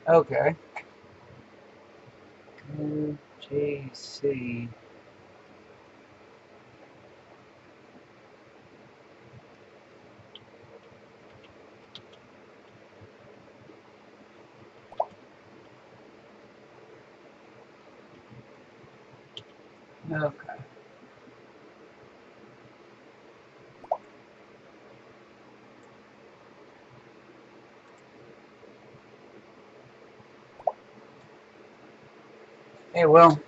Okay. NGC. Okay. Hey, well,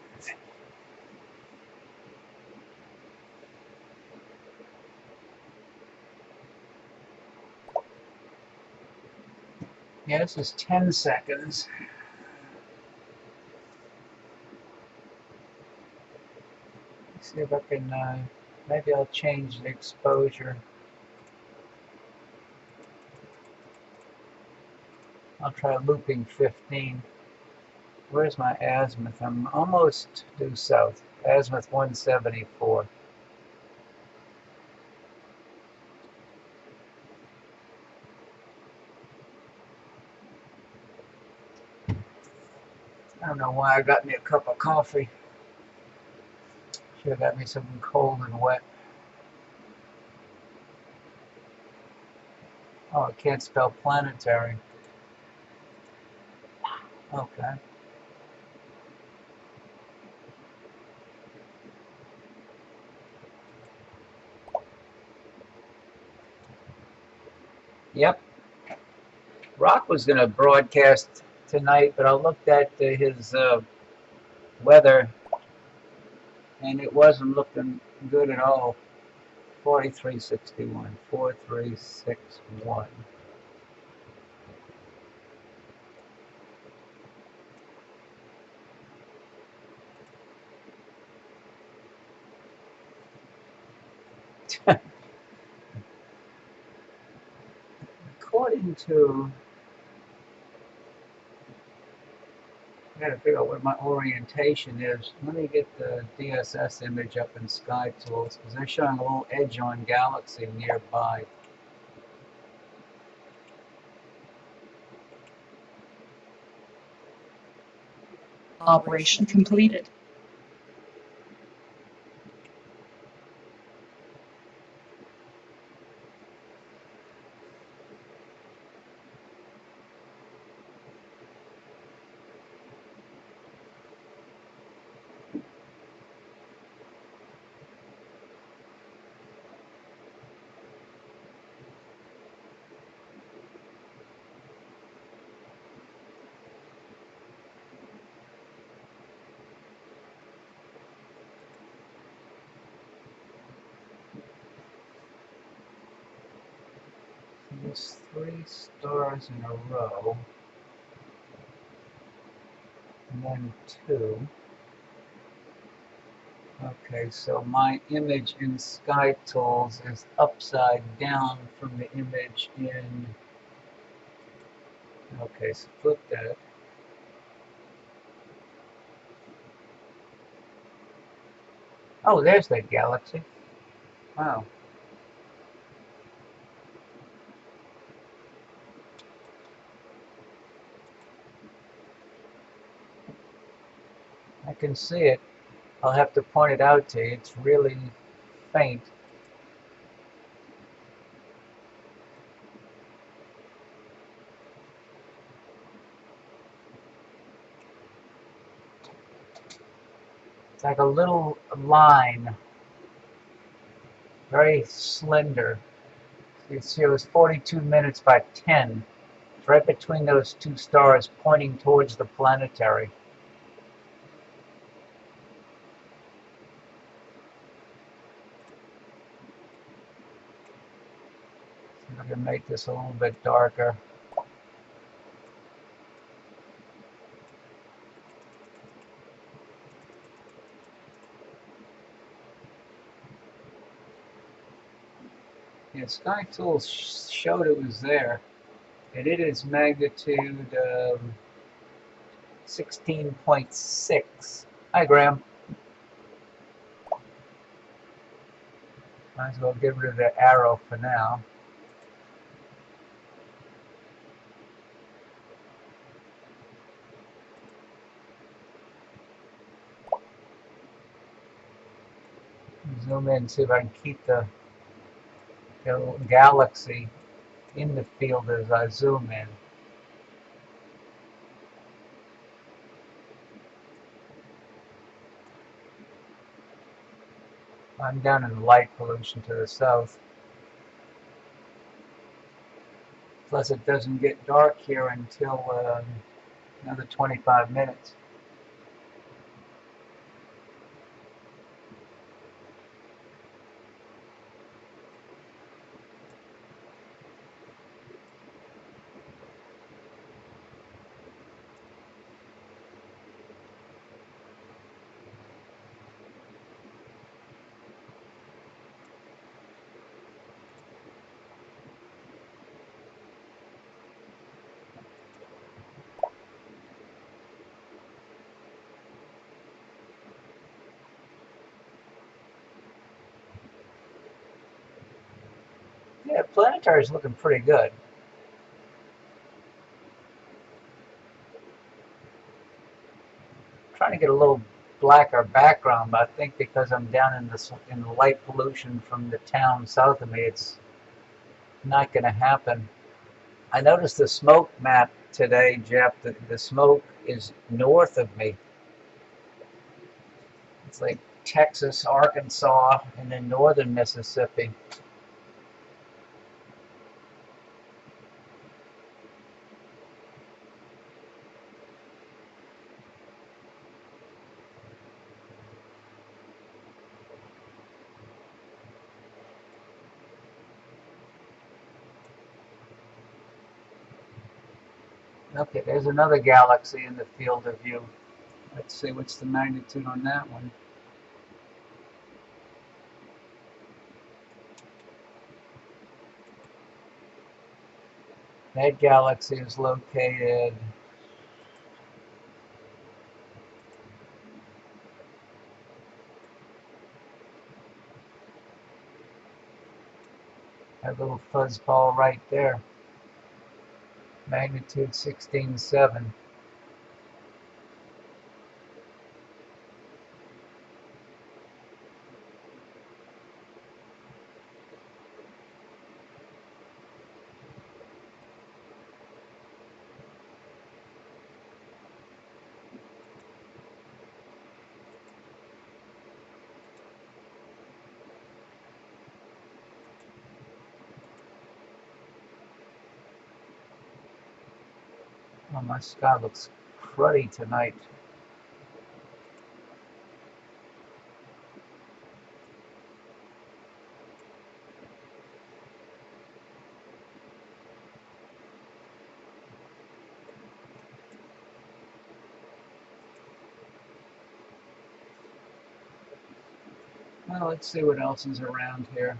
yeah, this is 10 seconds. Let's see if I can, maybe I'll change the exposure. I'll try looping 15. Where's my azimuth? I'm almost due south. Azimuth 174. I don't know why I got me a cup of coffee. Should have got me something cold and wet. Oh, I can't spell planetary. Okay. Yep. Rock was going to broadcast tonight, but I looked at his weather, and it wasn't looking good at all. 4361. 4361. According to, I gotta figure out what my orientation is. Let me get the DSS image up in Sky Tools because they're showing a little edge on Galaxy nearby. Operation completed. There's 3 stars in a row, and then 2. Okay, so my image in Sky Tools is upside down from the image in. Okay, so flip that. Oh, there's that galaxy. Wow. I can see it. I'll have to point it out to you. It's really faint. It's like a little line, very slender. You see, it was 42 minutes by 10. It's right between those 2 stars pointing towards the planetary. See if I can make this a little bit darker. Yeah, Sky Tools showed it was there, and it is magnitude 16.6. Hi, Graham. Might as well get rid of the arrow for now. zoom in, see if I can keep the galaxy in the field as I zoom in. I'm down in light pollution to the south. Plus it doesn't get dark here until another 25 minutes. Yeah, planetary is looking pretty good. Trying to get a little blacker background, but I think because I'm down in the light pollution from the town south of me, it's not going to happen. I noticed the smoke map today, Jeff. The smoke is north of me. It's like Texas, Arkansas, and then northern Mississippi. Okay, there's another galaxy in the field of view. Let's see what's the magnitude on that one. That galaxy is located that little fuzz ball right there. Magnitude 16.7. Oh, my sky looks cruddy tonight. Well, let's see what else is around here.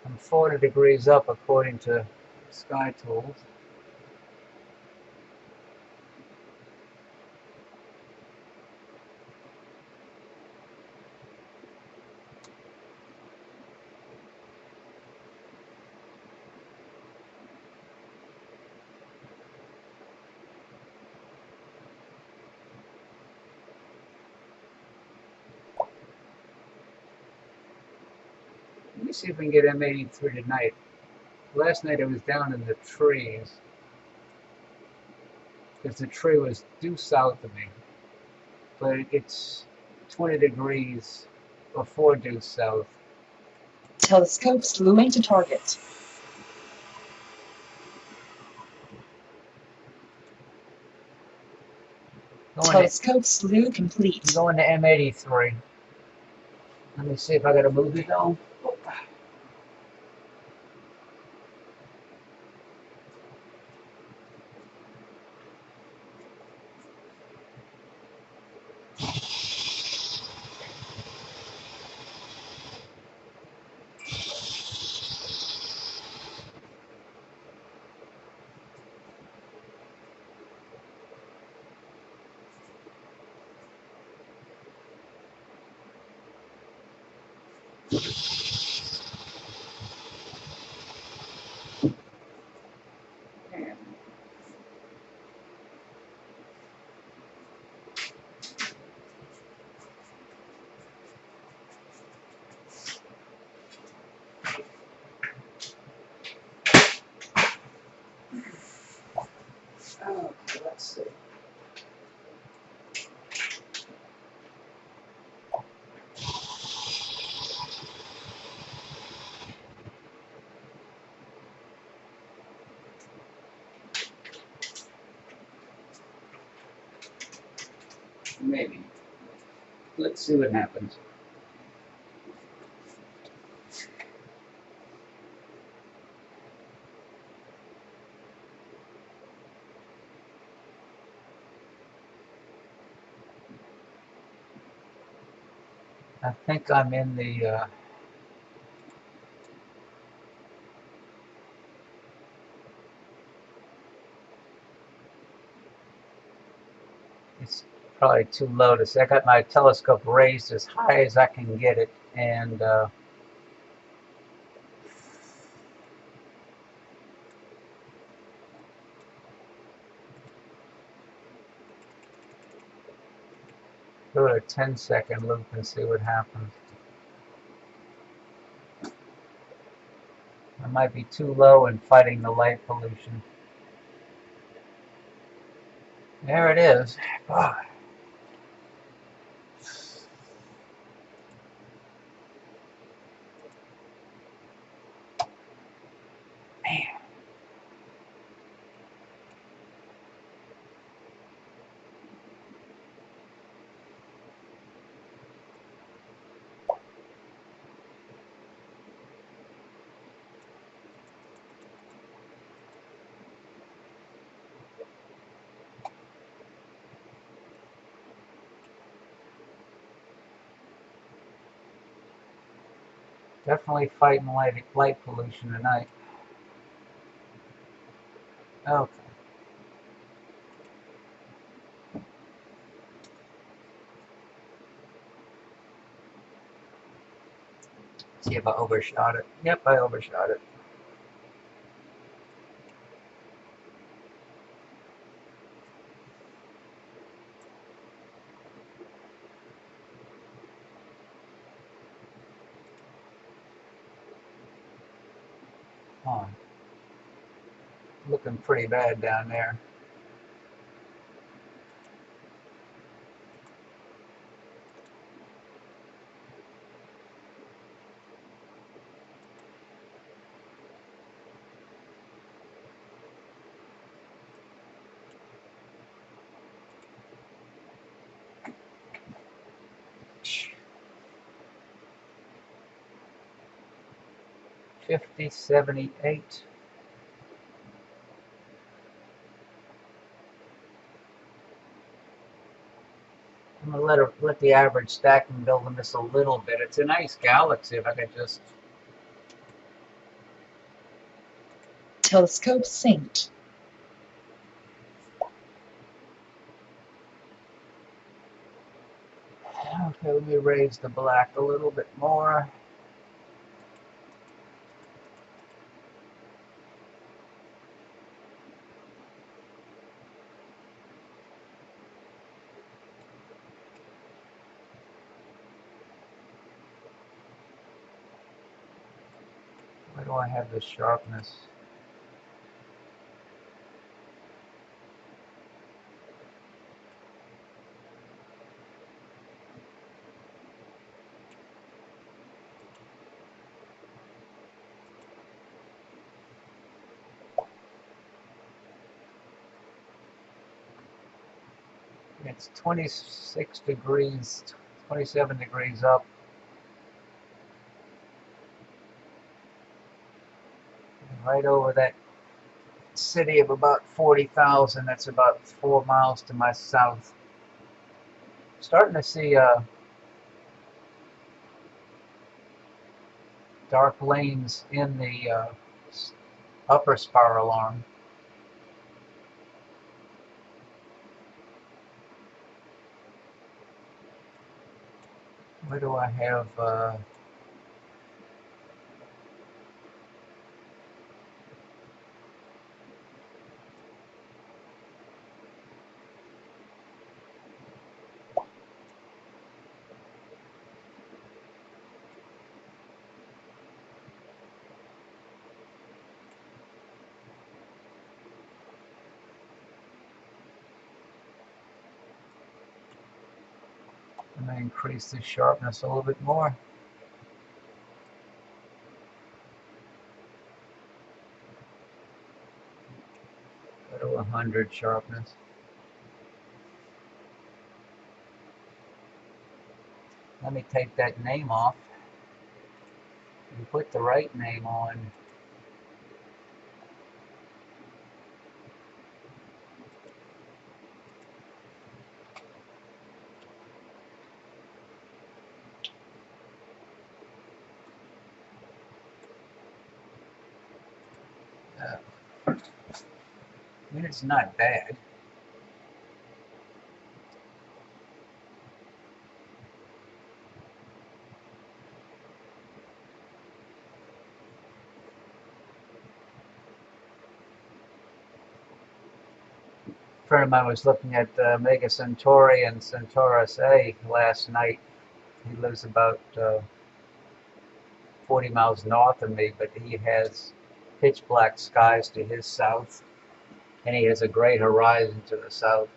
I'm 40 degrees up according to Sky Tools. Let me see if we can get M83 tonight. Last night I was down in the trees because the tree was due south of me, but it's 20 degrees before due south. Telescope slewing to target. Telescope slew complete. I'm going to M83. Let me see if I got a movie though. maybe. Let's see what happens. I think I'm in the it's probably too low to see. I got my telescope raised as high as I can get it, and go to a 10-second loop and see what happens. I might be too low and fighting the light pollution. There it is. Oh, man. Definitely fighting light pollution tonight. Okay. See if I overshot it. Yep, I overshot it. Oh, looking pretty bad down there. Shh. 50, 78. I'm gonna let the average stacking build on this a little bit. It's a nice galaxy if I could just. Telescope synced. Okay, let me raise the black a little bit more. Where do I have the sharpness? It's 26 degrees, 27 degrees up. Right over that city of about 40,000. That's about 4 miles to my south. Starting to see dark lanes in the upper spiral arm. Where do I have I'm going to increase the sharpness a little bit more. Go to 100 sharpness. Let me take that name off and put the right name on. I mean, it's not bad. A friend of mine was looking at Mega Centauri and Centaurus A last night. He lives about 40 miles north of me, but he has pitch black skies to his south, and he has a great horizon to the south.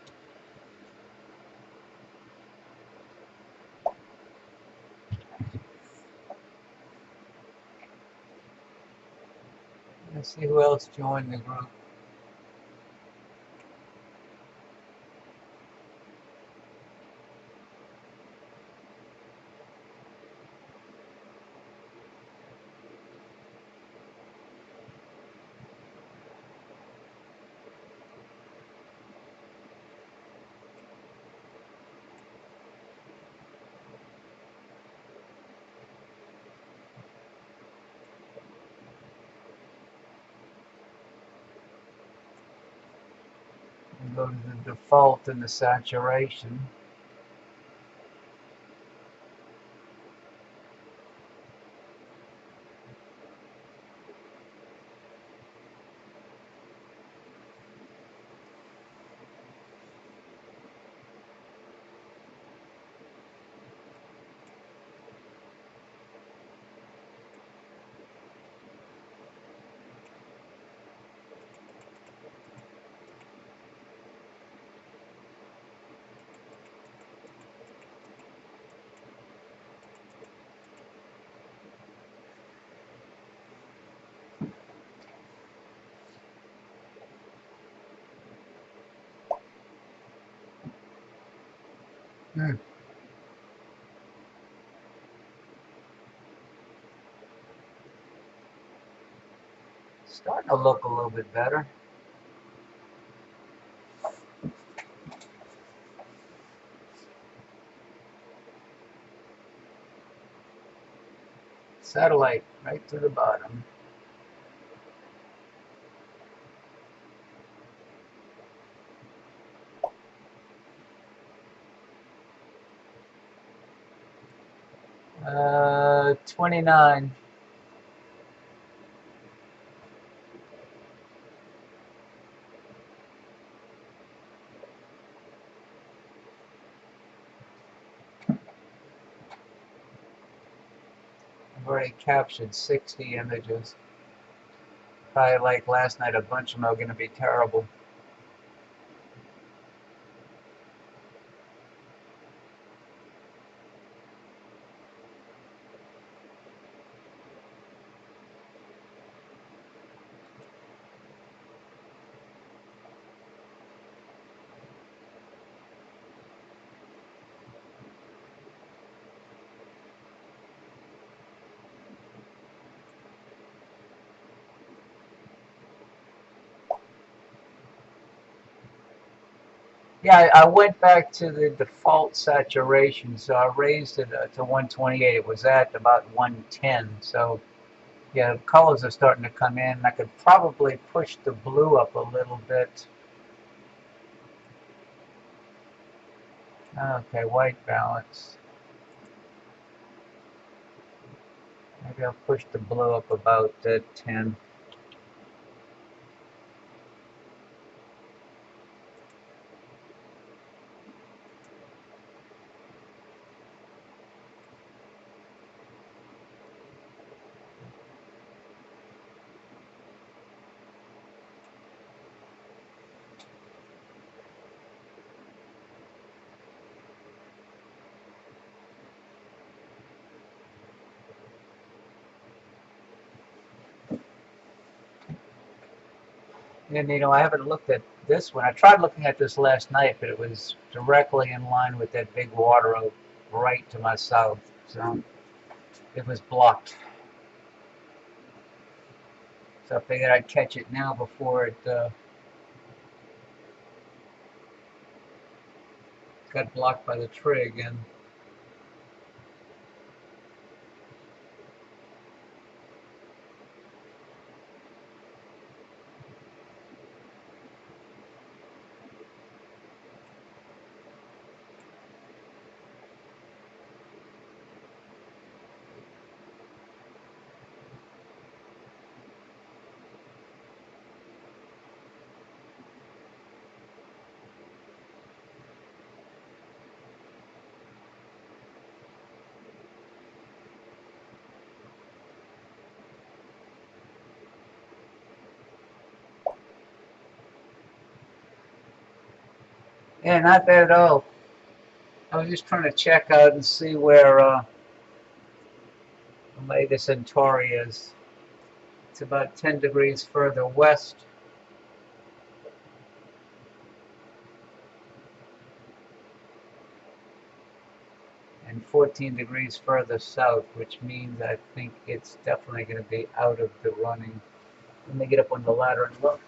Let's see who else joined the group. And go to the default and the saturation. Starting to look a little bit better. Satellite right to the bottom. Uh, 29. I've already captured 60 images. Probably like last night, a bunch of them are going to be terrible. Yeah, I went back to the default saturation, so I raised it to 128. It was at about 110. So yeah, the colors are starting to come in. I could probably push the blue up a little bit. Okay, white balance. Maybe I'll push the blue up about 10. And I haven't looked at this one. I tried looking at this last night, but it was directly in line with that big water oak. right to my south, so it was blocked. So I figured I'd catch it now before it got blocked by the tree again. Yeah, not bad at all. I was just trying to check out and see where Omega Centauri is. It's about 10 degrees further west. And 14 degrees further south, which means I think it's definitely going to be out of the running. Let me get up on the ladder and look.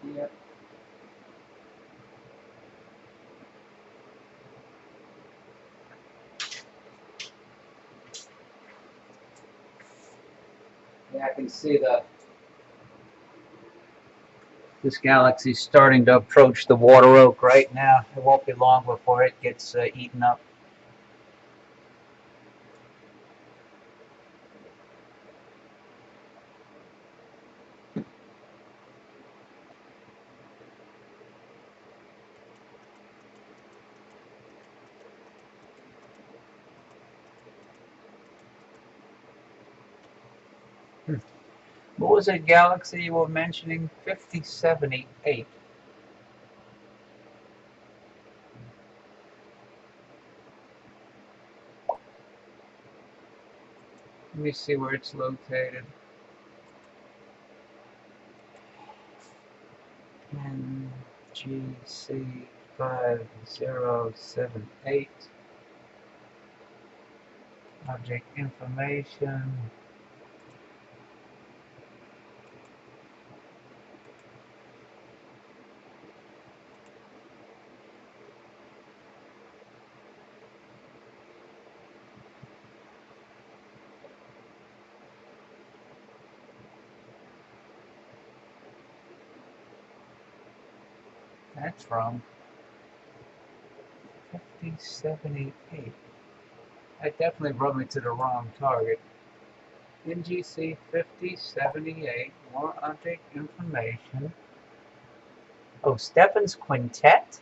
Yeah. Yeah, I can see this galaxy starting to approach the water oak right now. It won't be long before it gets eaten up. What was that galaxy you were mentioning? 5078. Let me see where it's located. NGC 5078. Object information. That's wrong. 5078. That definitely brought me to the wrong target. NGC 5078. More object information. Oh, Stephan's Quintet?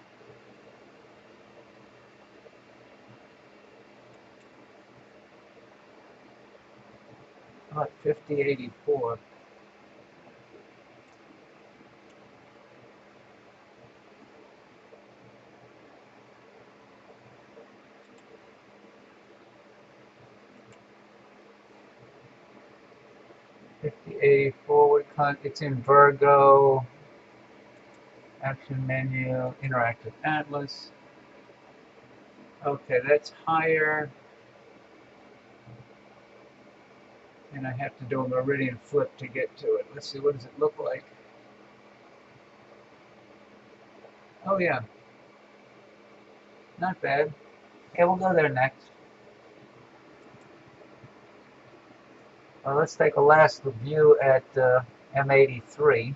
Oh, 5084. Forward it's in Virgo. Action menu, interactive atlas. Okay, that's higher. And I have to do a meridian flip to get to it. Let's see, what does it look like? Oh yeah, not bad. Okay, we'll go there next. Well, let's take a last view at M83.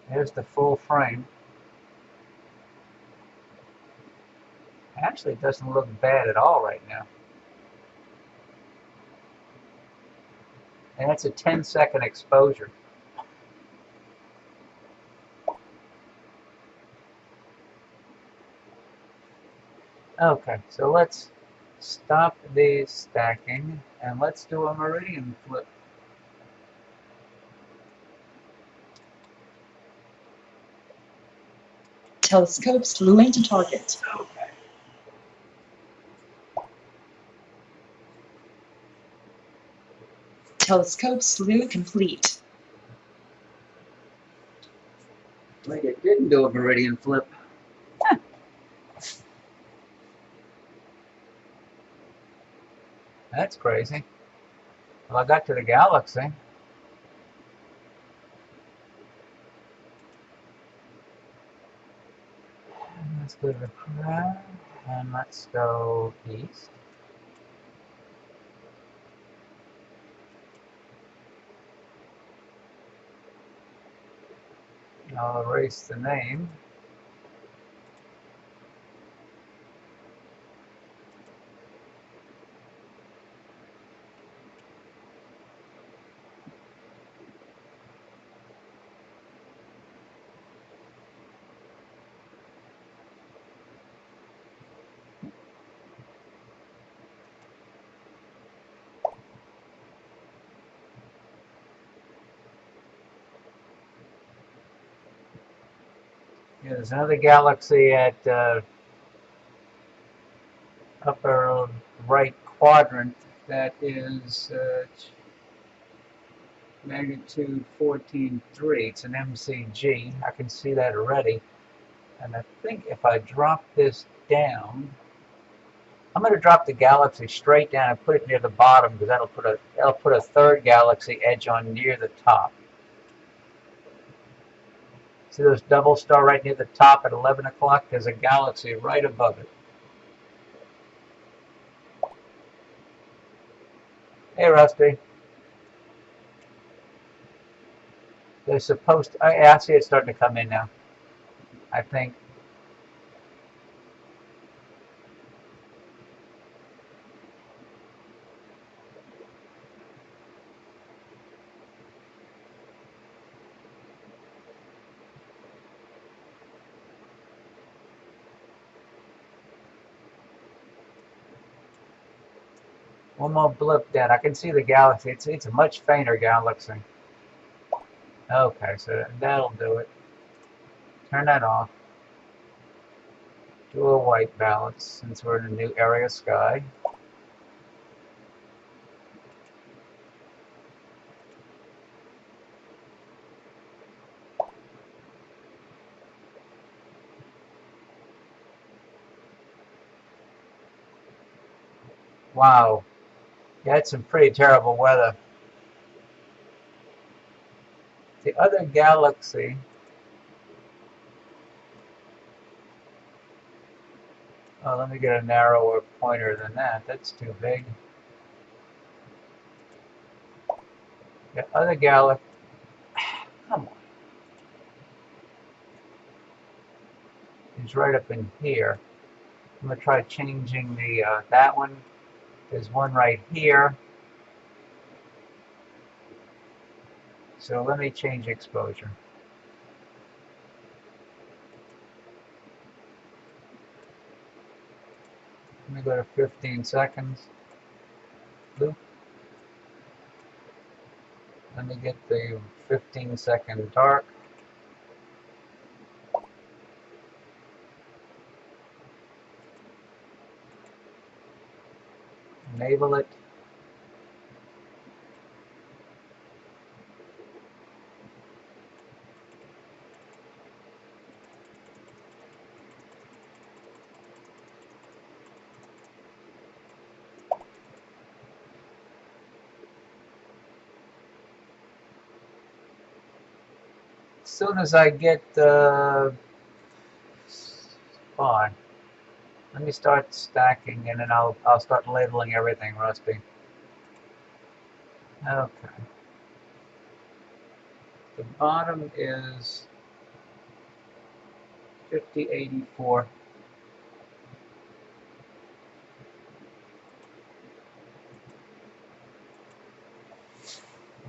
There's the full frame. Actually, it doesn't look bad at all right now. And it's a 10-second exposure. Okay, so let's stop the stacking and let's do a meridian flip. Telescope slewing to target. Okay. Telescope slew complete. Like it didn't do a meridian flip. Huh. That's crazy. Well, I got to the galaxy. Let's go to the crown and let's go east. I'll erase the name. Yeah, there's another galaxy at upper right quadrant that is magnitude 14.3. It's an MCG. I can see that already. And I think if I drop this down, I'm going to drop the galaxy straight down and put it near the bottom because that'll put a third galaxy edge on near the top. See those double star right near the top at 11 o'clock? There's a galaxy right above it. Hey, Rusty. They're supposed to, I see it starting to come in now, I think. One more blip down. I can see the galaxy. It's a much fainter galaxy. Okay, so that'll do it. Turn that off. Do a white balance since we're in a new area sky. Wow, you had some pretty terrible weather. The other galaxy, oh, let me get a narrower pointer than that. That's too big. The other galaxy, come on, is right up in here. I'm gonna try changing the that one. There's one right here. So let me change exposure. Let me go to 15 seconds. Loop. Let me get the 15-second dark. Enable it. As soon as I get fine. Let me start stacking and then I'll start labeling everything, Rusty. Okay. The bottom is 5084.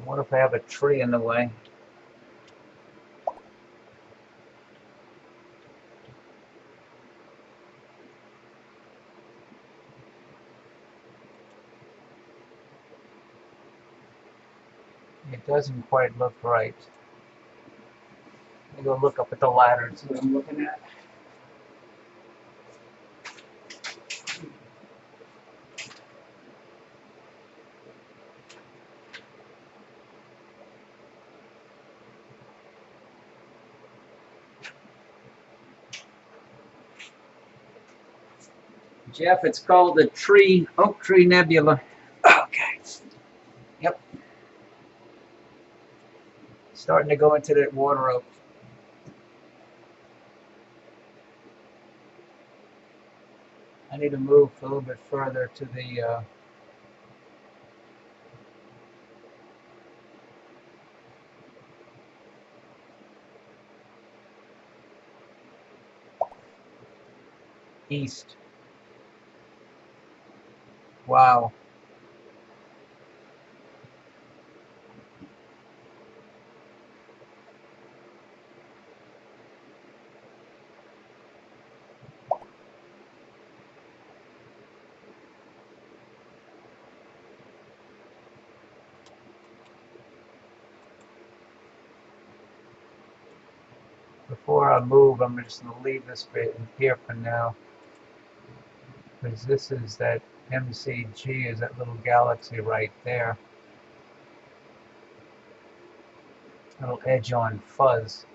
What if I have a tree in the way? It doesn't quite look right. Let me go look up at the ladder and see what I'm looking at. Jeff, it's called the Oak Tree Nebula. Okay. Yep. Starting to go into that water oak. I need to move a little bit further to the east. Wow. Before I move, I'm just going to leave this bit in here for now. Because this is that MCG, is that little galaxy right there. Little edge on fuzz.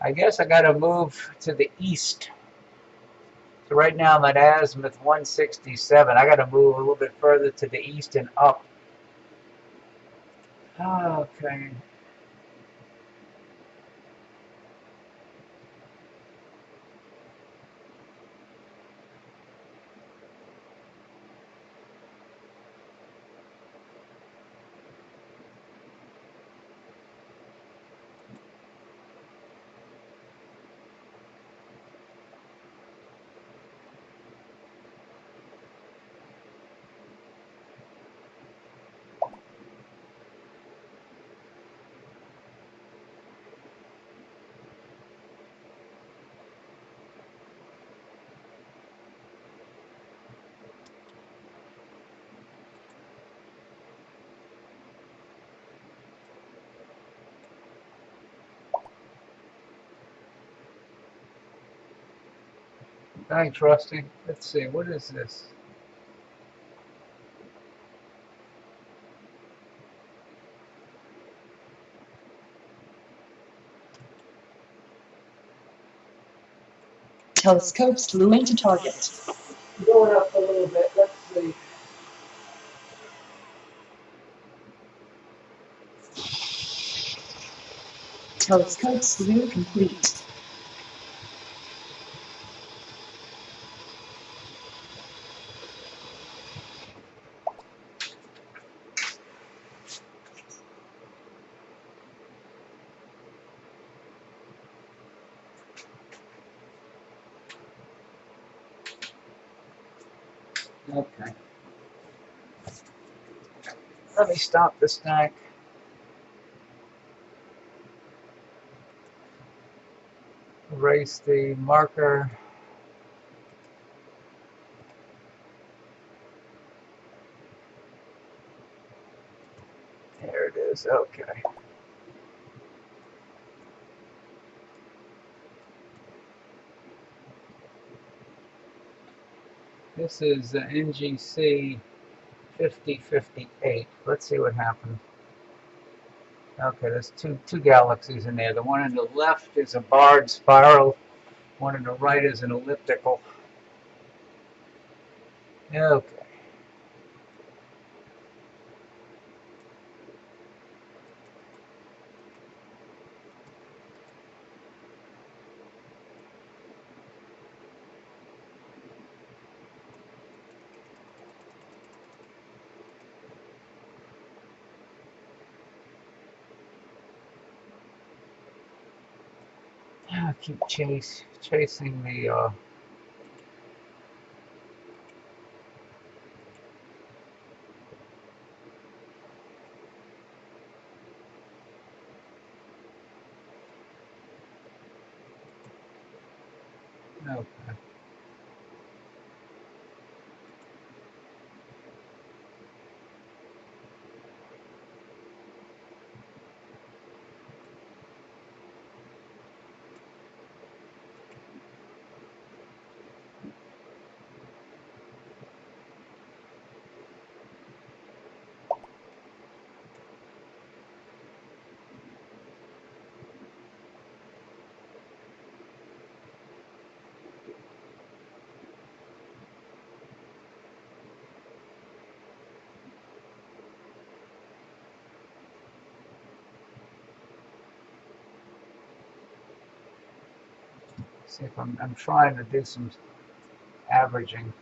I guess I got to move to the east. So right now I'm at azimuth 167. I got to move a little bit further to the east and up. Okay. Thanks, Rusty. Let's see, what is this? Telescopes flew into target. Going up a little bit, let's see. Telescope slew complete. Okay. Let me stop the stack. Erase the marker. There it is, okay. This is NGC 5058. Let's see what happened. Okay, there's two galaxies in there. The one on the left is a barred spiral. One on the right is an elliptical. Okay. I keep chasing the okay. See if I'm trying to do some averaging.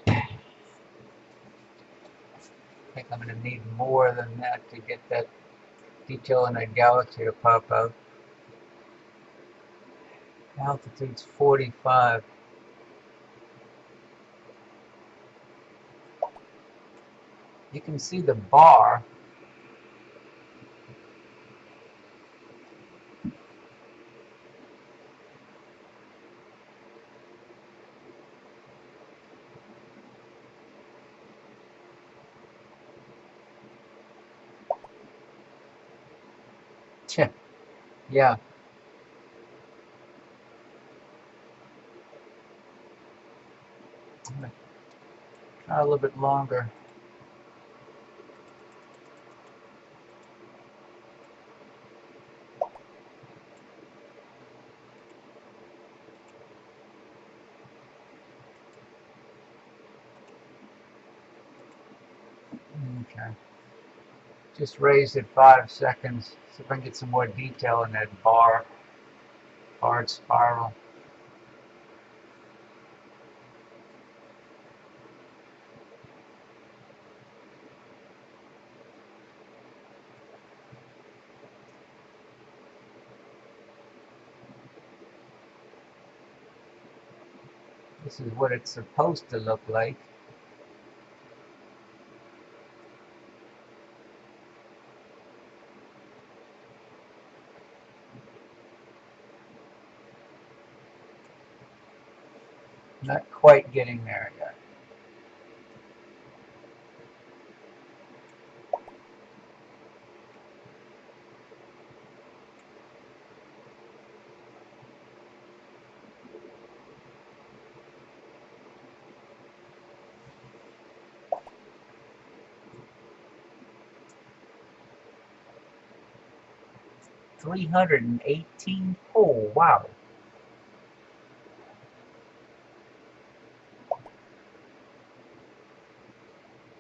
I think I'm going to need more than that to get that detail in that galaxy to pop out. Altitude's 45. You can see the bar. Yeah. I'm gonna try a little bit longer. Okay. Just raised it 5 seconds. See if I can get some more detail in that barred spiral. This is what it's supposed to look like. Not quite getting there yet. $318. Oh, wow.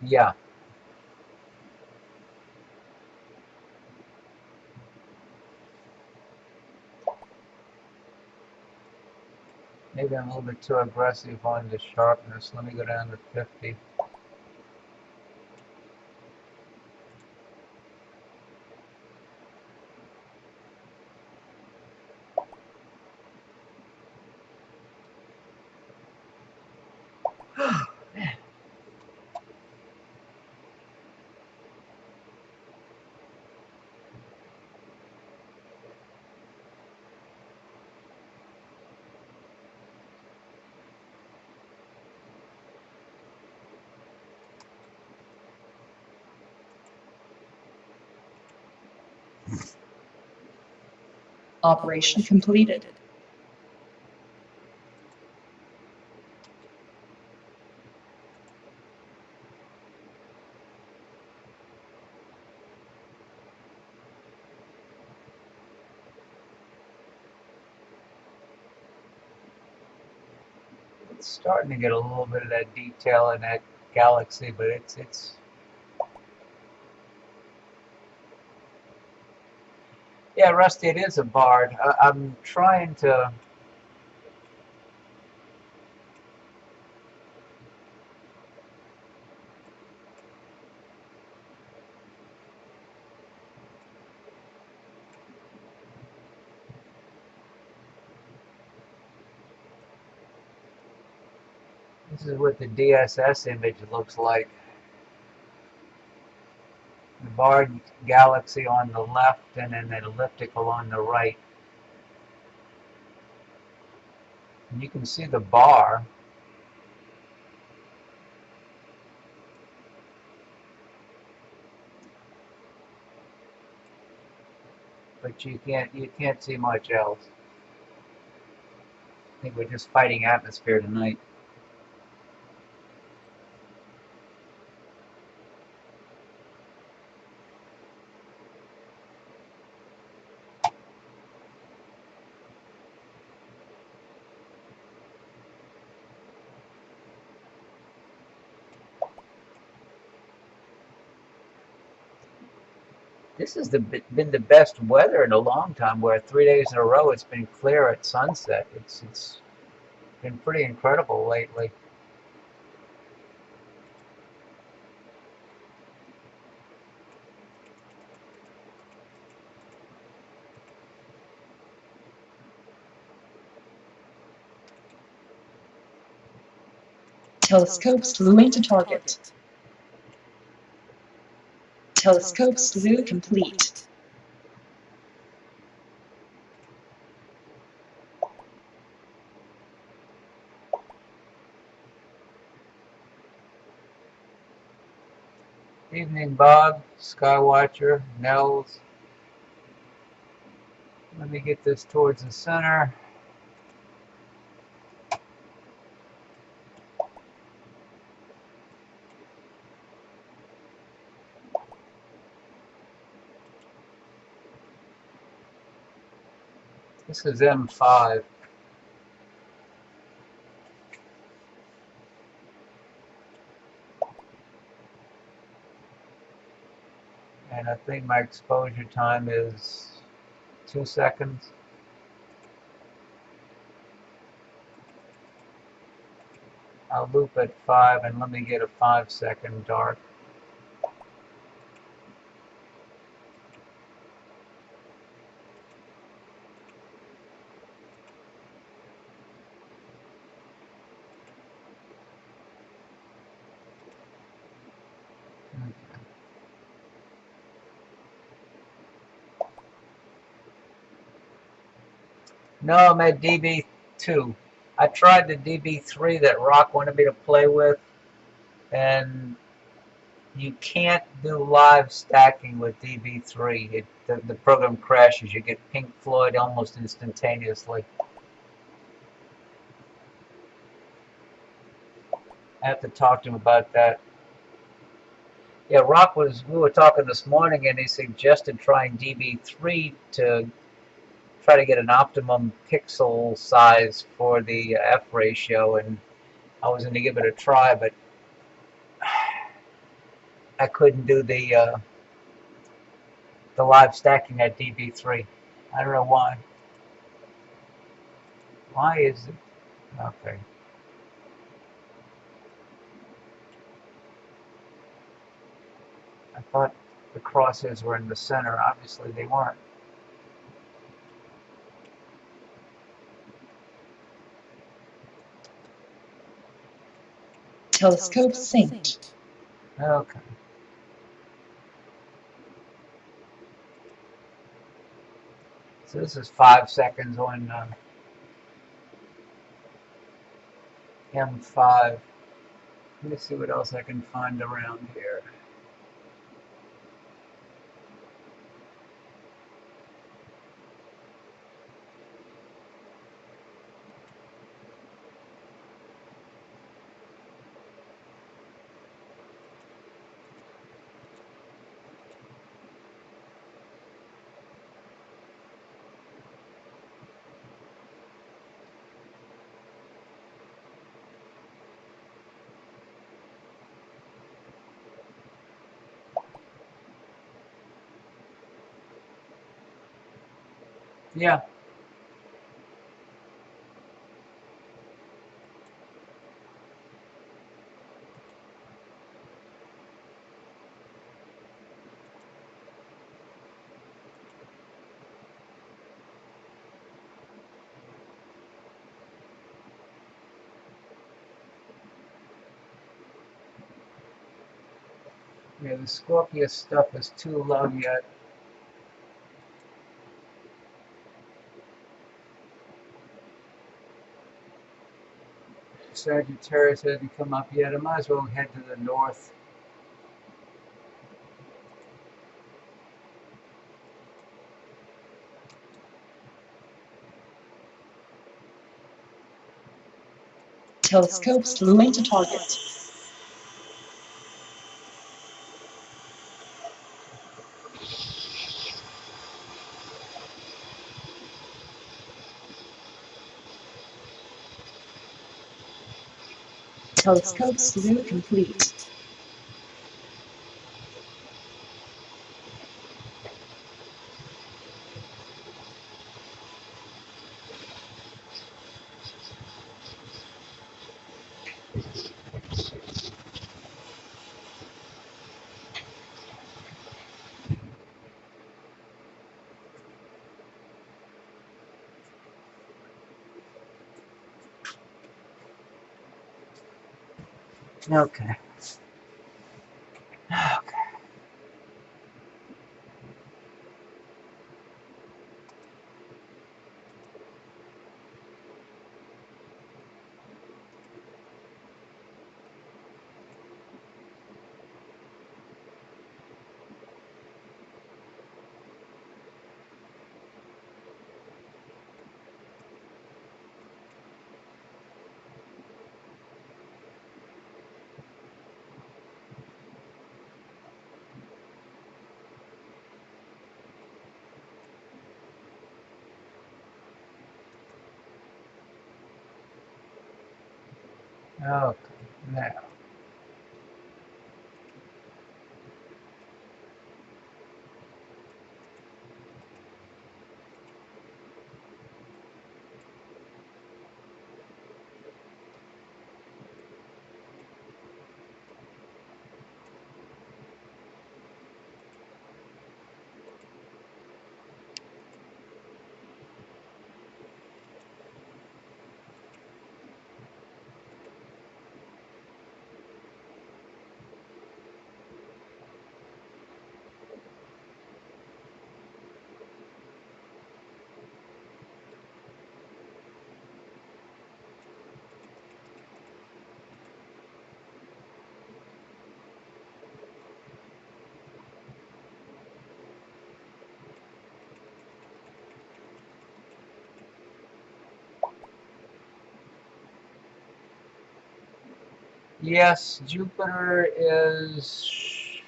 Yeah. Maybe I'm a little bit too aggressive on the sharpness. Let me go down to 50. Operation completed. It's starting to get a little bit of that detail in that galaxy, but it's yeah, Rusty, it is a barred. I'm trying to. This is what the DSS image looks like. The barred galaxy on the left and then an elliptical on the right. And you can see the bar. But you can't see much else. I think we're just fighting atmosphere tonight. This has been the best weather in a long time, where 3 days in a row it's been clear at sunset. It's been pretty incredible lately. Telescope slewing to target. Telescope slew complete. Evening, Bob, Skywatcher, Nels. Let me get this towards the center. This is M5. And I think my exposure time is 2 seconds. I'll loop at 5 and let me get a 5-second dark. No, I'm at DB2. I tried the DB3 that Rock wanted me to play with, and you can't do live stacking with DB3. The program crashes. You get Pink Floyd almost instantaneously. I have to talk to him about that. Yeah, we were talking this morning, and he suggested trying DB3 to try to get an optimum pixel size for the F ratio, and I was going to give it a try, but I couldn't do the live stacking at DB3. I don't know why. Why is it? Okay. I thought the crosshairs were in the center. Obviously, they weren't. Telescope synced. Okay. So this is 5 seconds on M5. Let me see what else I can find around here. Yeah. Yeah, the Scorpius stuff is too low yet. Sagittarius hasn't come up yet. I might as well head to the north. Telescope slewing to target. Telescope slew complete. Okay. Okay. Okay. Now. Yes, Jupiter is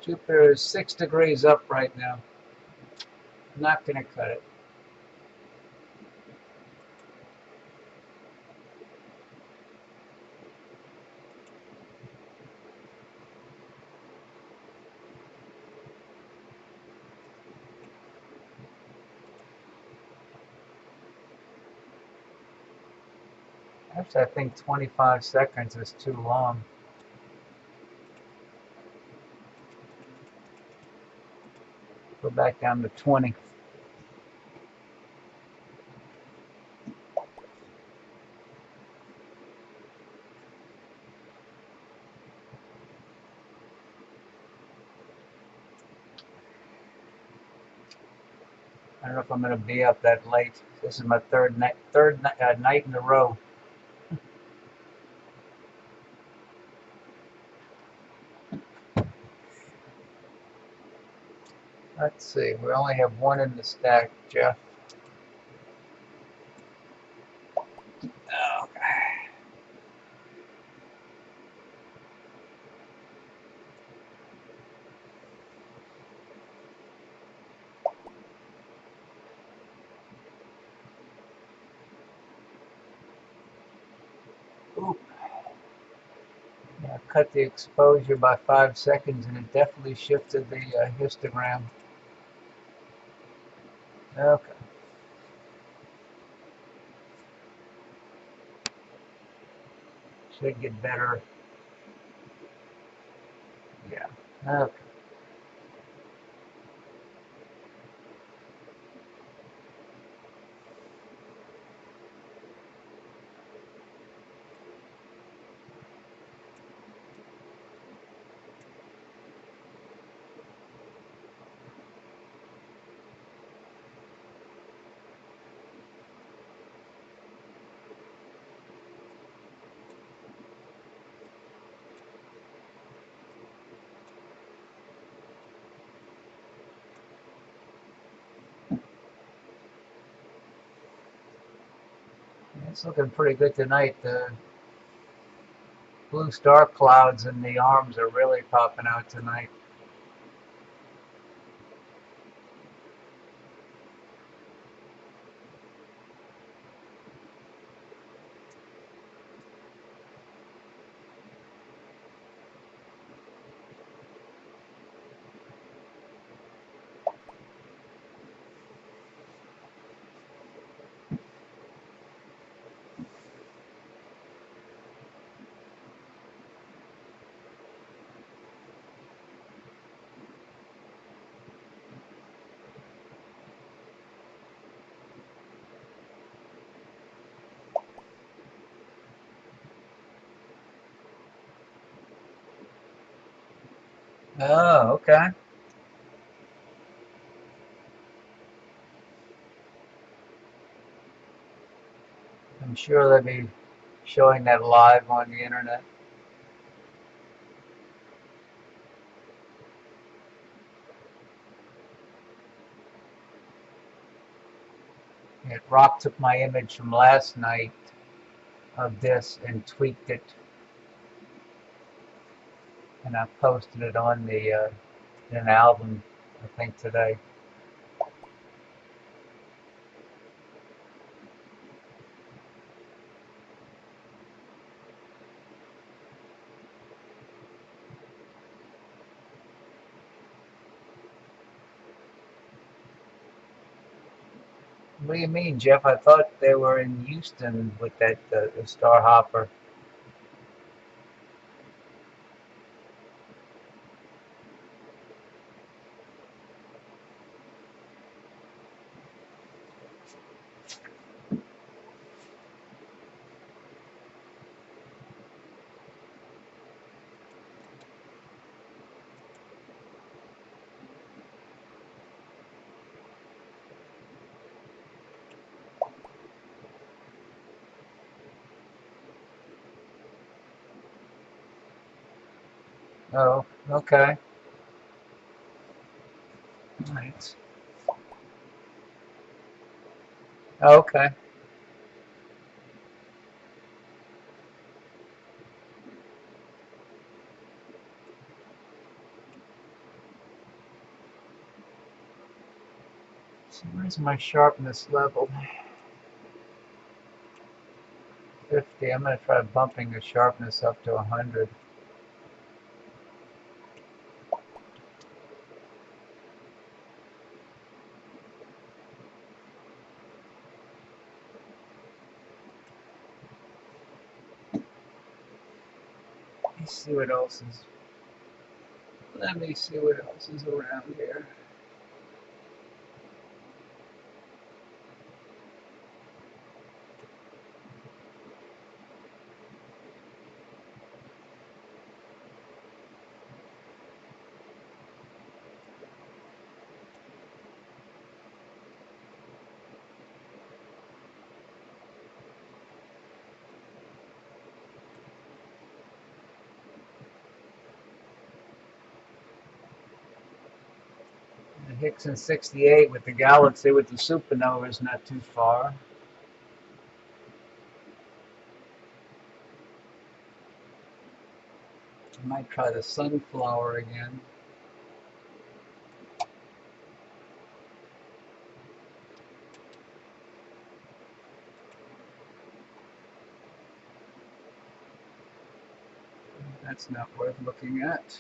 Jupiter is 6 degrees up right now. Not gonna cut it. Actually, I think 25 seconds is too long. Go back down to 20. I don't know if I'm gonna be up that late. This is my third night in a row. Let's see. We only have one in the stack, Jeff. Oh, ooh. Yeah, cut the exposure by 5 seconds, and it definitely shifted the histogram. Okay. Should get better. Yeah. Okay. It's looking pretty good tonight. The blue star clouds in the arms are really popping out tonight. Oh, okay. I'm sure they'll be showing that live on the internet. Yeah, Rock took my image from last night of this and tweaked it, and I posted it on the in an album, I think today. What do you mean, Jeff? I thought they were in Houston with that the Star Hopper. Oh, okay. All right. Okay. So where's my sharpness level? 50. I'm going to try bumping the sharpness up to 100. Let me see what else is. Let me see what else is around here. The Hickson 68 with the galaxy with the supernova is not too far. I might try the sunflower again. That's not worth looking at.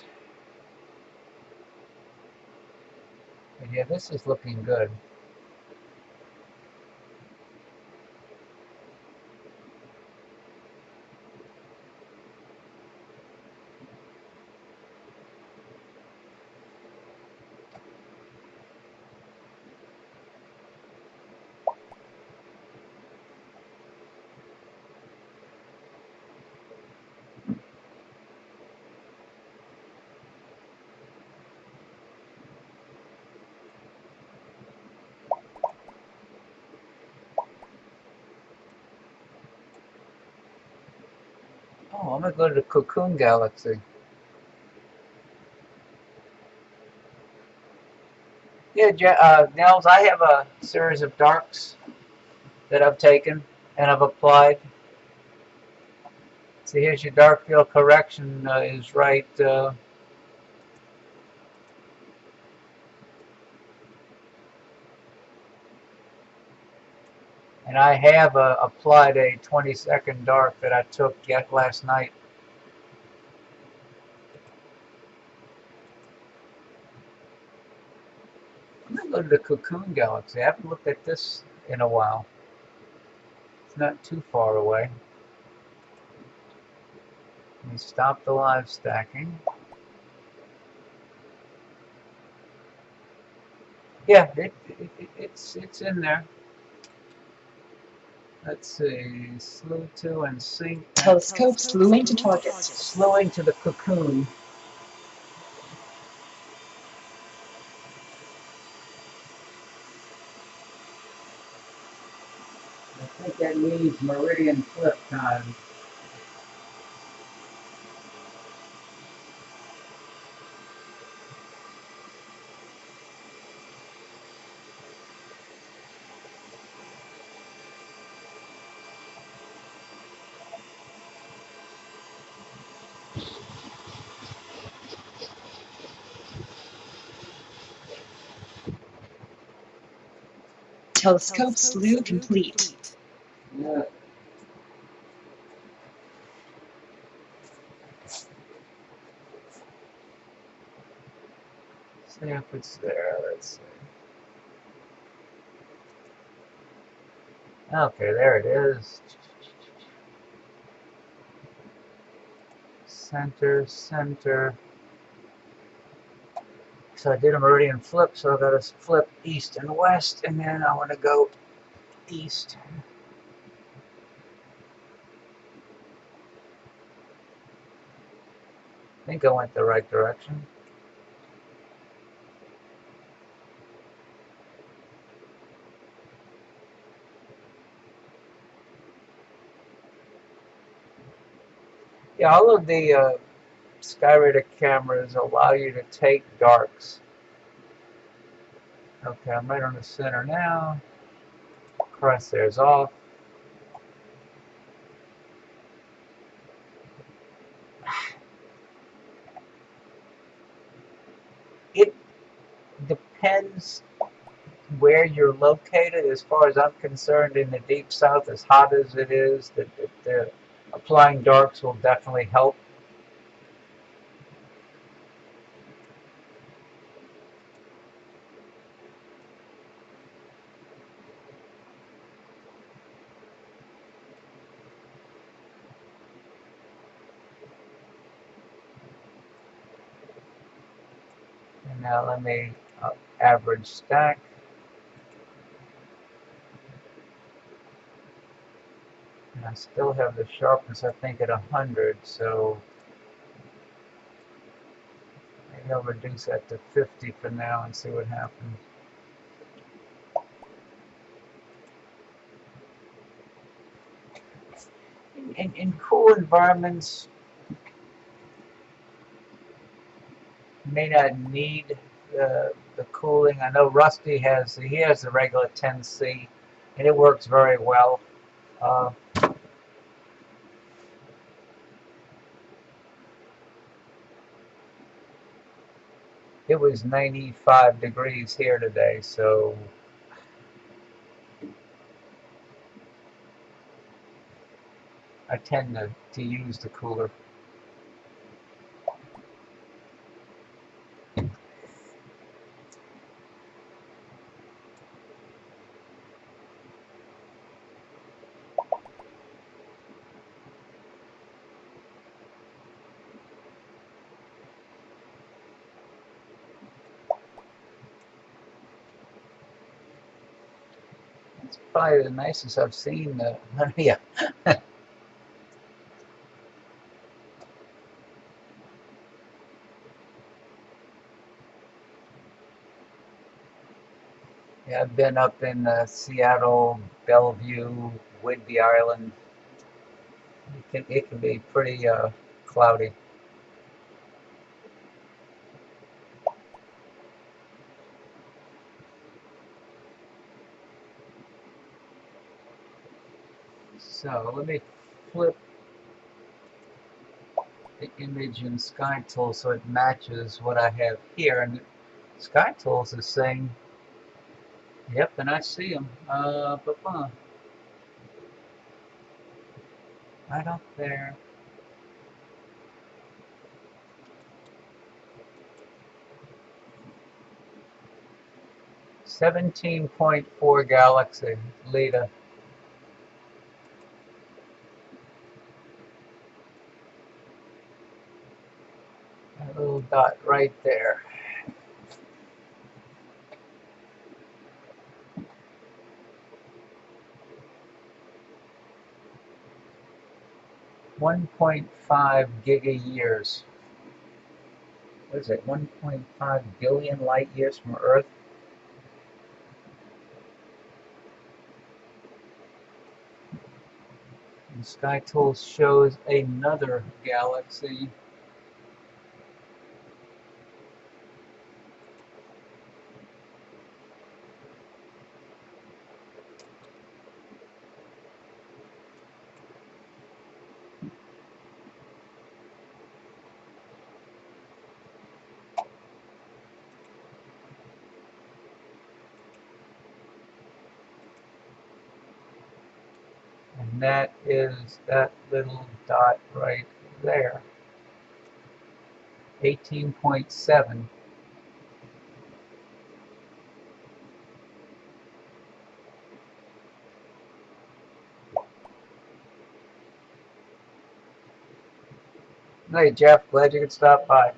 But yeah, this is looking good. Oh, I'm going to go to the Cocoon Galaxy. Yeah, Nels, I have a series of darks that I've taken and I've applied. So here's your dark field correction is right. And I have applied a 20-second dark that I took yet last night. I'm going to go to the Cocoon Galaxy. I haven't looked at this in a while. It's not too far away. Let me stop the live stacking. Yeah, it's in there. Let's see, slew to and sync. Telescope slewing to target. Slewing to the Cocoon. means meridian flip time. Telescope slew complete. Yeah. See if it's there. Let's see. Okay, there it is. Center, center. So I did a meridian flip, so I got to flip east and west, and then I want to go east. I think I went the right direction. Yeah, all of the Skyradar cameras allow you to take darks. Okay, I'm right on the center now. Crosshairs off. It depends where you're located. As far as I'm concerned, in the deep south, as hot as it is, the applying darks will definitely help. And now let me average stack. And I still have the sharpness, I think, at 100, so maybe I'll reduce that to 50 for now and see what happens. In cool environments, you may not need the cooling. I know Rusty has the regular 10C, and it works very well. It was 95 degrees here today, so I tend to use the cooler. It's probably the nicest I've seen. Yeah. Yeah, I've been up in Seattle, Bellevue, Whidbey Island. It can be pretty cloudy. So let me flip the image in SkyTools so it matches what I have here. And SkyTools is saying, yep, and I see them. Right up there. 17.4 galaxy, Leda. That little dot right there. $1.5 giga years. What is it? 1.5 billion light years from Earth. And Sky Tools shows another galaxy. And that is that little dot right there. 18.7. Hey Jeff, glad you could stop by.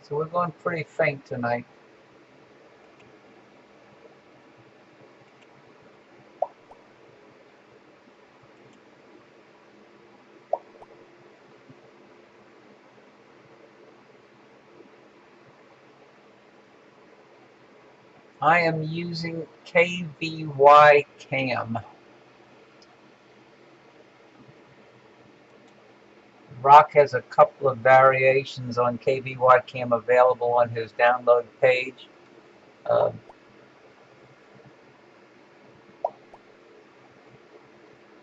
So we're going pretty faint tonight. I am using KVY Cam. Rock has a couple of variations on KVY Cam available on his download page.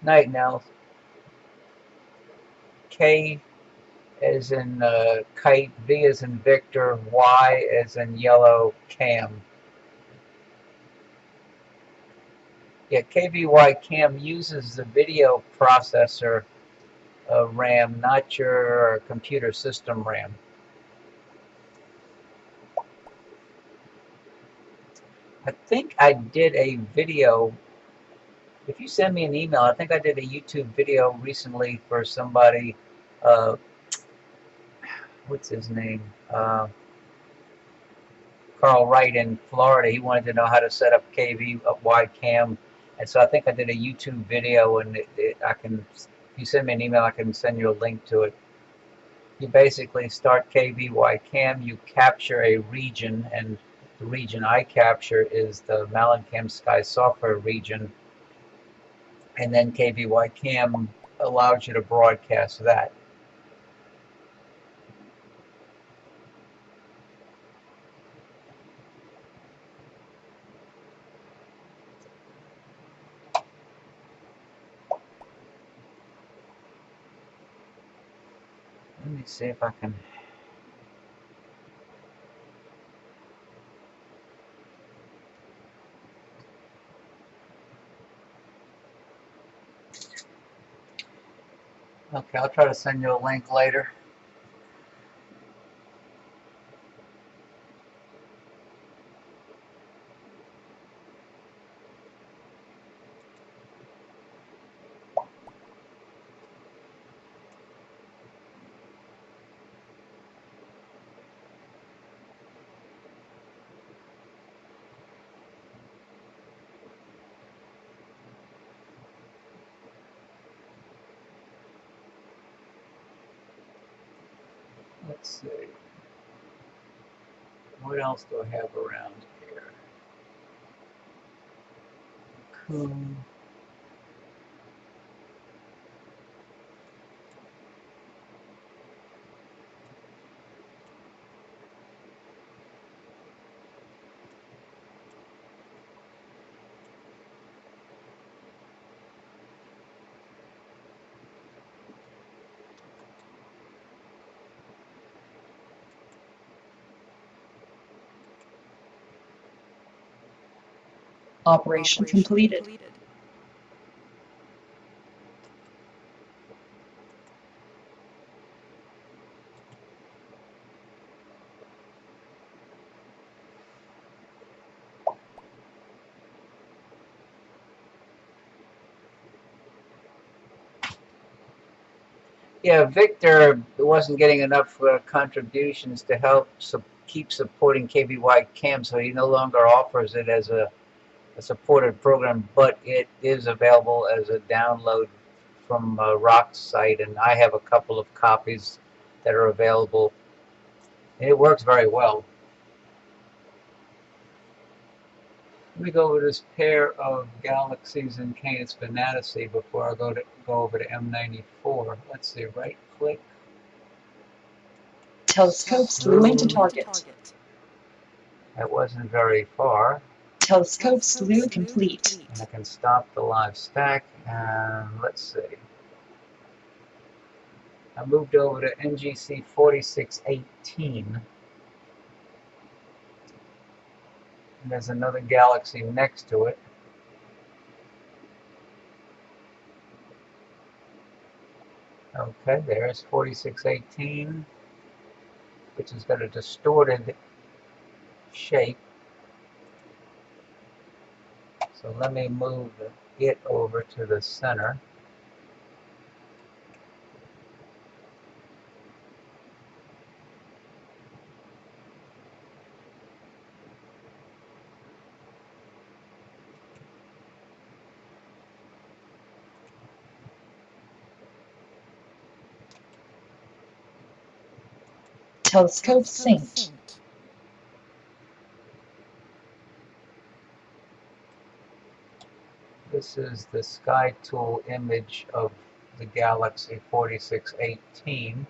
Night now. K as in kite, V as in Victor, Y as in yellow, Cam. Yeah, KVY Cam uses the video processor RAM, not your computer system RAM. I think I did a video. If you send me an email, I think I did a YouTube video recently for somebody. What's his name? Carl Wright in Florida. He wanted to know how to set up KVY Cam, and so I think I did a YouTube video. And I can, if you send me an email, I can send you a link to it. You basically start KVY Cam, you capture a region, and the region I capture is the Malincam Sky software region, and then KVY Cam allows you to broadcast that. Let me see if I can. Okay, I'll try to send you a link later. Let's see. What else do I have around here? Cool. Operation completed. Yeah, Victor wasn't getting enough contributions to help keep supporting KVY Cam, so he no longer offers it as a supported program, but it is available as a download from Rock's site, and I have a couple of copies that are available, and it works very well. Let me go over this pair of galaxies in Canis Venatici before I go over to M94. Let's see, right click. Telescope slew into target. That wasn't very far. Telescope slew complete. And I can stop the live stack, and let's see. I moved over to NGC 4618. And there's another galaxy next to it. Okay, there's 4618, which has got a distorted shape. So let me move it over to the center. Telescope synced. This is the Sky Tool image of the galaxy 4618.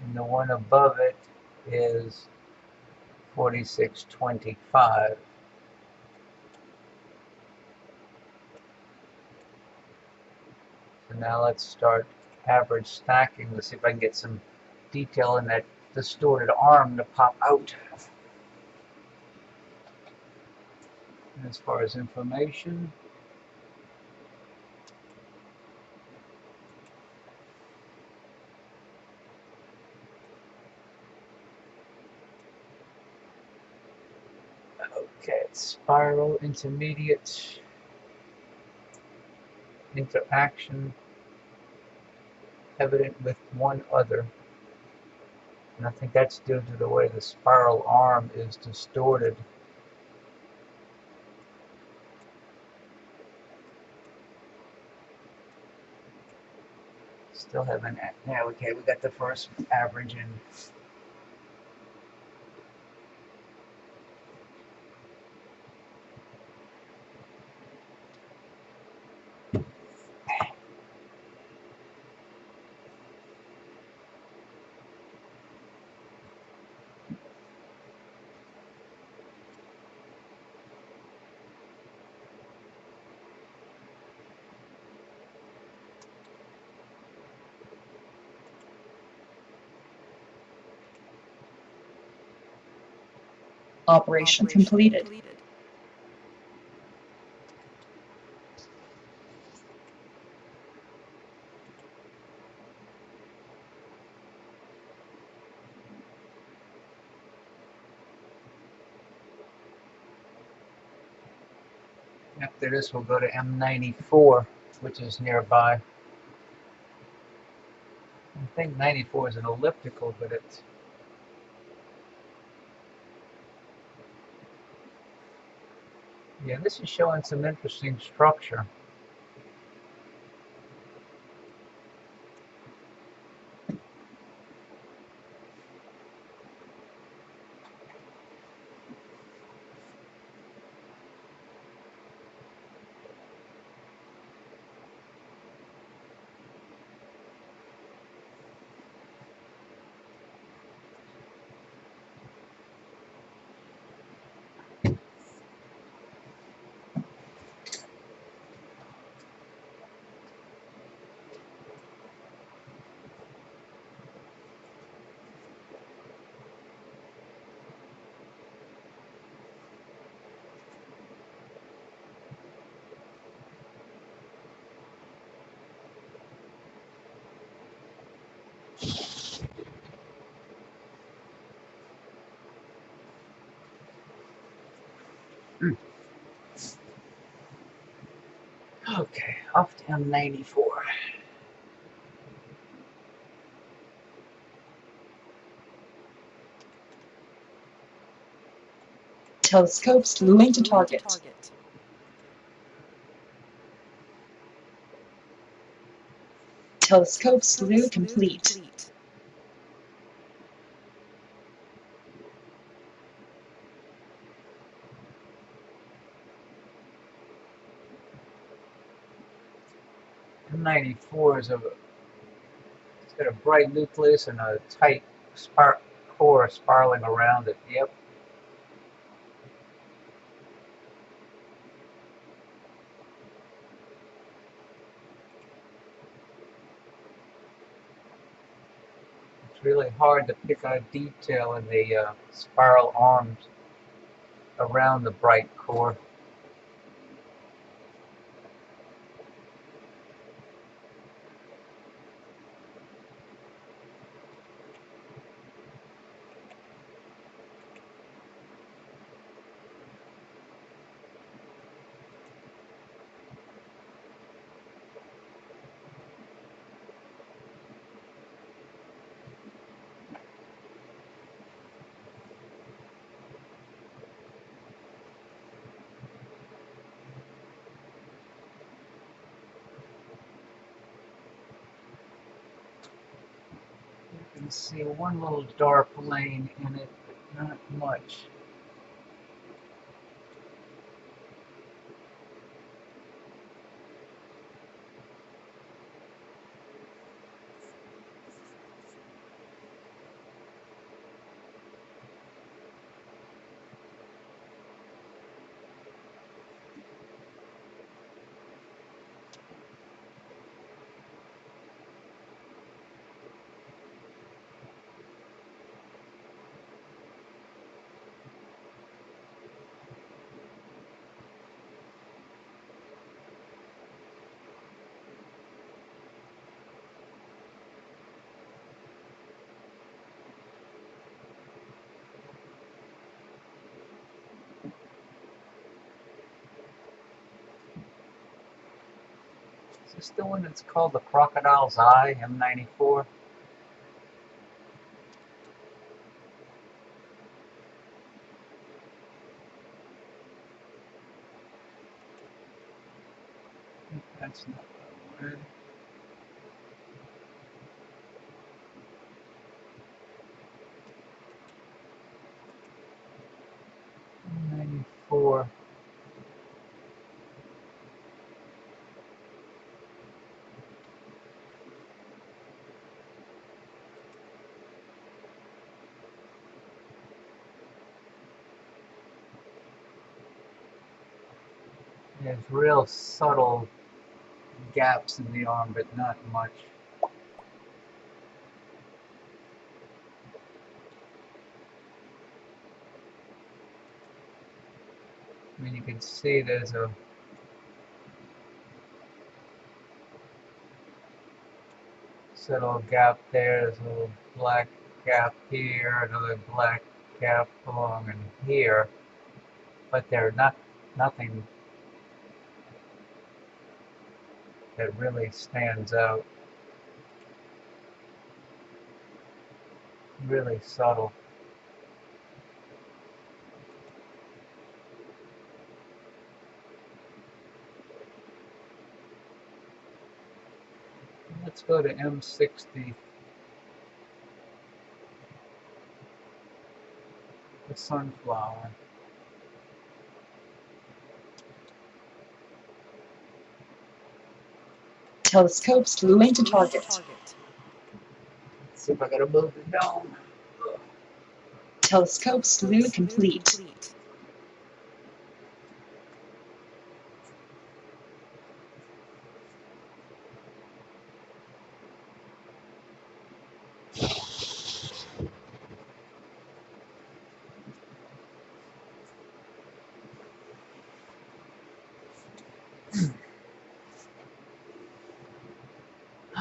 And the one above it is 4625. So now let's start average stacking. Let's see if I can get some detail in that distorted arm to pop out. And as far as information, okay, spiral, intermediate, interaction, evident with one other. And I think that's due to the way the spiral arm is distorted. Still haven't, yeah, okay, we got the first average in. Operation completed. After this, we'll go to M94, which is nearby. I think 94 is an elliptical, but it's... Yeah, this is showing some interesting structure. Okay, off to M94. Telescope slew into target. Telescope slew complete. M94 is it's got a bright nucleus and a tight core spiraling around it. Yep. It's really hard to pick out detail in the spiral arms around the bright core. You can see one little dark lane in it, but not much. Is this the one that's called the Crocodile's Eye, M94? That's not the one. M94. There's real subtle gaps in the arm, but not much. I mean, you can see there's a subtle gap there. There's a little black gap here, another black gap along in here, but they're nothing that really stands out. Really subtle. Let's go to M60, the sunflower. Telescope slewing to target. Let's see if I gotta move the dome. Telescope slew complete.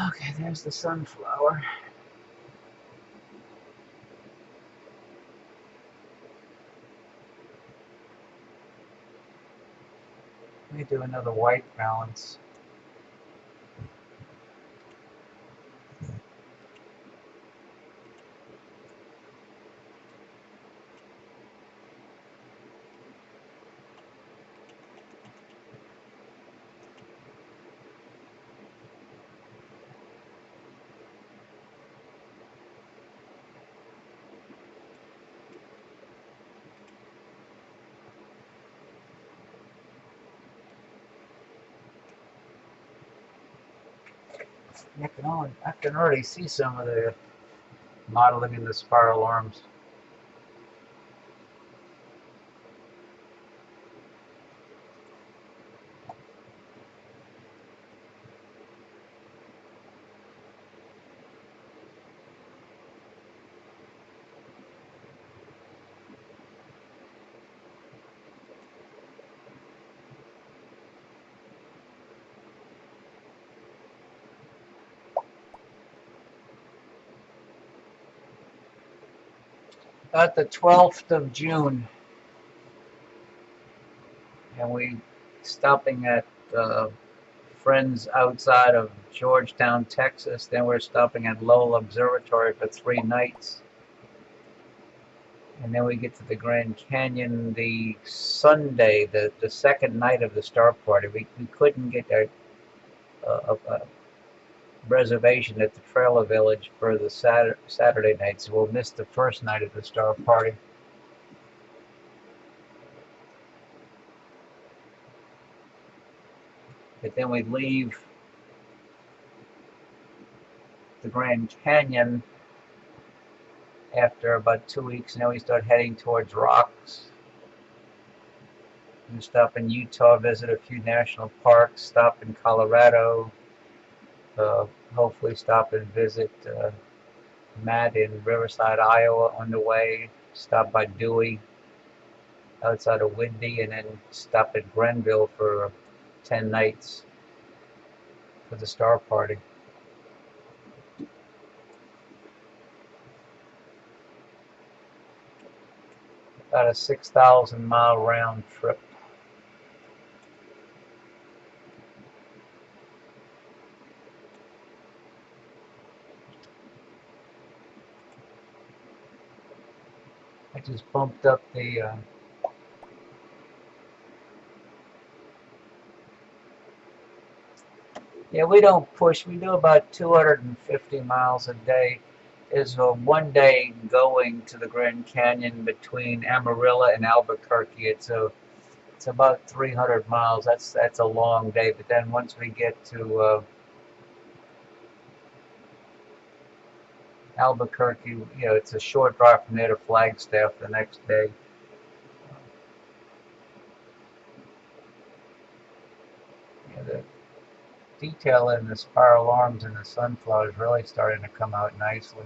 Okay, there's the sunflower. Let me do another white balance. I can already see some of the modeling in the spiral arms. About the 12th of June, and we stopping at friends outside of Georgetown, Texas. Then we're stopping at Lowell Observatory for 3 nights. And then we get to the Grand Canyon the Sunday, the second night of the Star Party. We couldn't get a reservation at the Trailer Village for the Saturday night, so we'll miss the first night of the Star Party. But then we leave the Grand Canyon after about 2 weeks, and then we start heading towards Rocks. We stop in Utah, visit a few national parks, stop in Colorado, hopefully stop and visit Matt in Riverside, Iowa on the way, stop by Dewey outside of Windy, and then stop at Grenville for 10 nights for the Star Party. About a 6,000-mile round trip. I just bumped up the yeah, we don't push. We do about 250 miles a day. There's a 1 day going to the Grand Canyon between Amarillo and Albuquerque. It's about 300 miles. That's a long day. But then once we get to Albuquerque, it's a short drive from there to Flagstaff the next day. The detail in the spiral arms and the sunflower is really starting to come out nicely.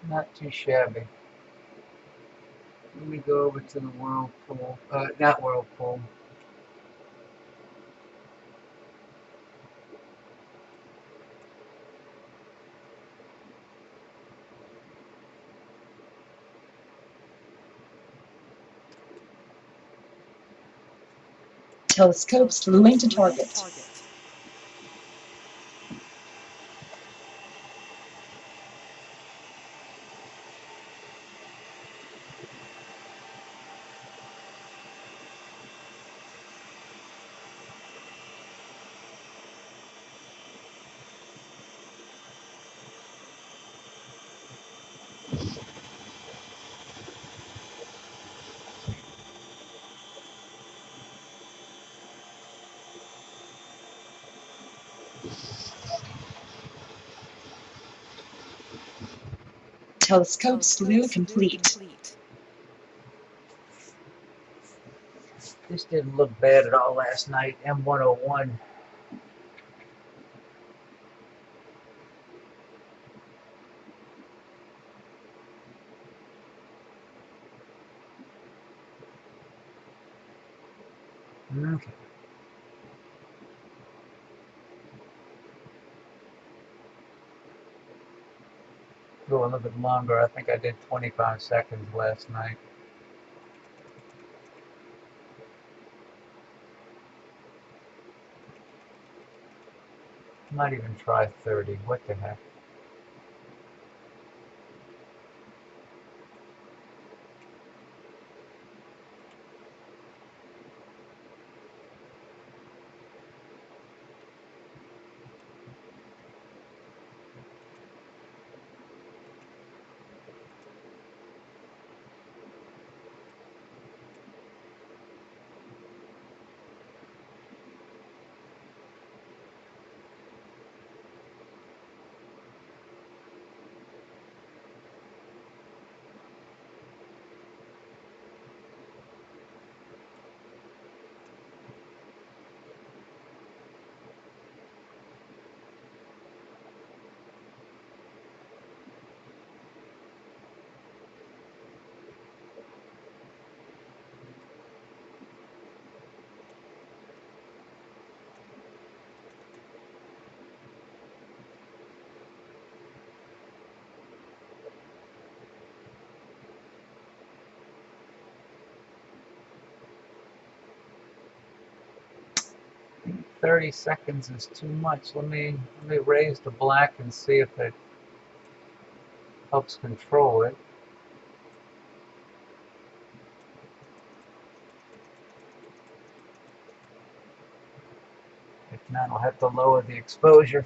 Not too shabby. Let me go over to the Whirlpool. Not Whirlpool. Telescopes flew into target. Telescope slew complete. This didn't look bad at all last night. M101. Okay. Go a little bit longer. I think I did 25 seconds last night. Might even try 30. What the heck? I think 30 seconds is too much. Let me raise the black and see if it helps control it. If not, I'll have to lower the exposure.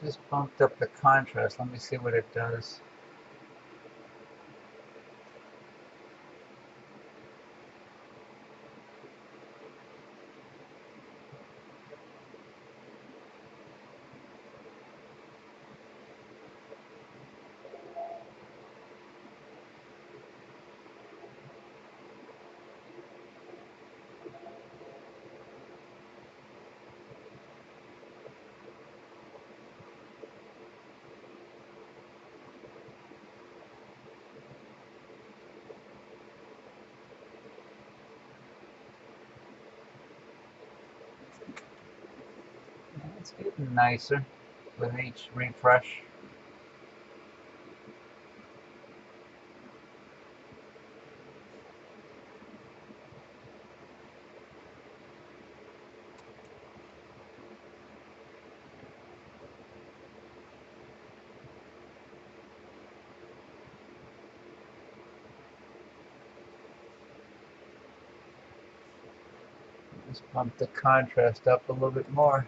Just bumped up the contrast. Let me see what it does. Getting nicer with each refresh. Let's pump the contrast up a little bit more.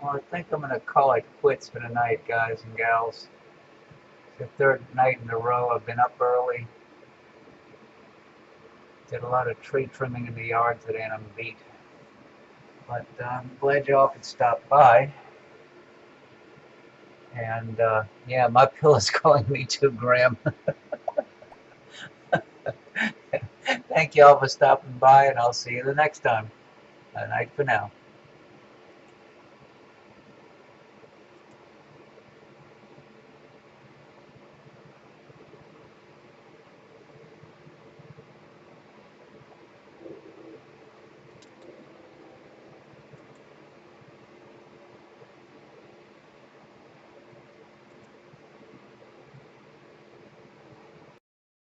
Well, I think I'm going to call it quits for the night, guys and gals. It's the third night in a row I've been up early. Did a lot of tree trimming in the yard today and I'm beat. But I'm glad y'all could stop by. And yeah, my pillow's calling me too, Graham. Thank y'all for stopping by, and I'll see you the next time. Good night for now.